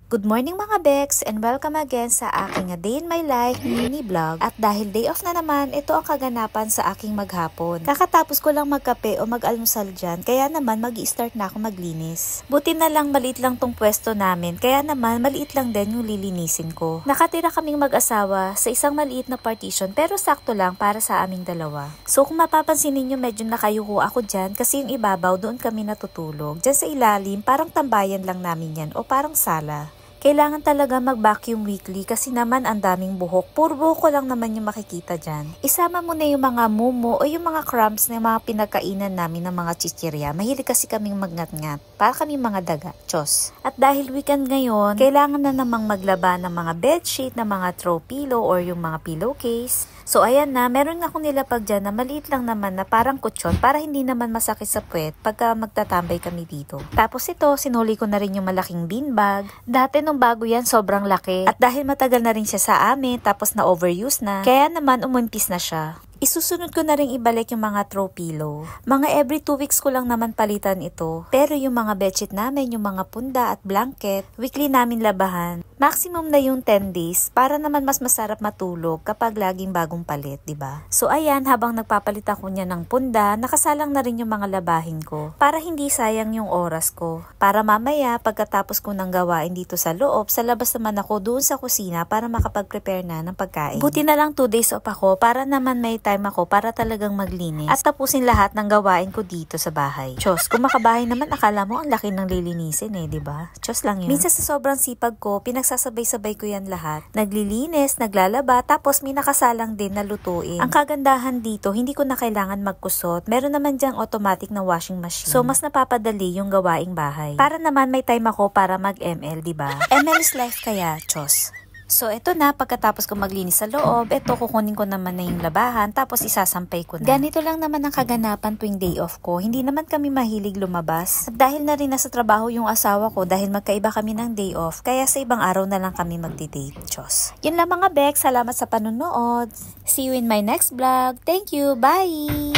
Good morning mga Bex and welcome again sa aking A Day in My Life mini vlog. At dahil day off na naman, ito ang kaganapan sa aking maghapon. Kakatapos ko lang magkape o mag-almusal dyan, kaya naman mag-i-start na ako maglinis. Buti na lang maliit lang tong pwesto namin, kaya naman maliit lang din yung lilinisin ko. Nakatira kaming mag-asawa sa isang maliit na partition pero sakto lang para sa aming dalawa. So kung mapapansin ninyo medyo nakayuko ako dyan kasi yung ibabaw doon kami natutulog. Dyan sa ilalim parang tambayan lang namin yan o parang sala. Kailangan talaga mag-vacuum weekly kasi naman ang daming buhok. Puro buhok ko lang naman yung makikita dyan. Isama mo na yung mga mumo o yung mga crumbs na yung mga pinagkainan namin ng mga chichirya. Mahilig kasi kaming magngat-ngat. Para kaming mga daga. Chos. At dahil weekend ngayon, kailangan na namang maglaba ng mga bedsheet, ng mga throw pillow or yung mga pillowcase. So ayan na, meron ako nilapag dyan na maliit lang naman na parang kutsyon para hindi naman masakit sa puwet pagka magtatambay kami dito. Tapos ito, sinuli ko na rin yung malaking beanbag. Dati nung bago yan, sobrang laki. At dahil matagal na rin siya sa amin, tapos na overuse na, kaya naman umumpis na siya. Isusunod ko na rin ibalik yung mga throw pillow. Mga every 2 weeks ko lang naman palitan ito. Pero yung mga bedsheet namin, yung mga punda at blanket, weekly namin labahan. Maximum na yung 10 days para naman mas masarap matulog kapag laging bagong palit, diba? So ayan, habang nagpapalit ako niya ng punda, nakasalang na rin yung mga labahin ko. Para hindi sayang yung oras ko. Para mamaya, pagkatapos ko ng gawain dito sa loob, sa labas naman ako doon sa kusina para makapag-prepare na ng pagkain. Buti na lang 2 days off ako para naman may time ako para talagang maglinis at tapusin lahat ng gawain ko dito sa bahay. Chos, kung makabahay naman akala mo ang laki ng lilinisin eh, diba? Chos lang yun. Minsan sa sobrang sipag ko, pinagsasabay-sabay ko yan lahat. Naglilinis, naglalaba, tapos may nakasalang din na lutuin. Ang kagandahan dito, hindi ko na kailangan magkusot. Meron naman dyang automatic na washing machine. So, mas napapadali yung gawaing bahay. Para naman may time ako para mag-ML, diba? ML is life kaya, chos. So, ito na, pagkatapos ko maglinis sa loob, ito, kukunin ko naman na yung labahan, tapos isasampay ko na. Ganito lang naman ang kaganapan tuwing day off ko. Hindi naman kami mahilig lumabas. At dahil na rin nasa trabaho yung asawa ko, dahil magkaiba kami ng day off, kaya sa ibang araw na lang kami magdi-date. Diyos. Yun lang mga Bex, salamat sa panunood. See you in my next vlog. Thank you, bye!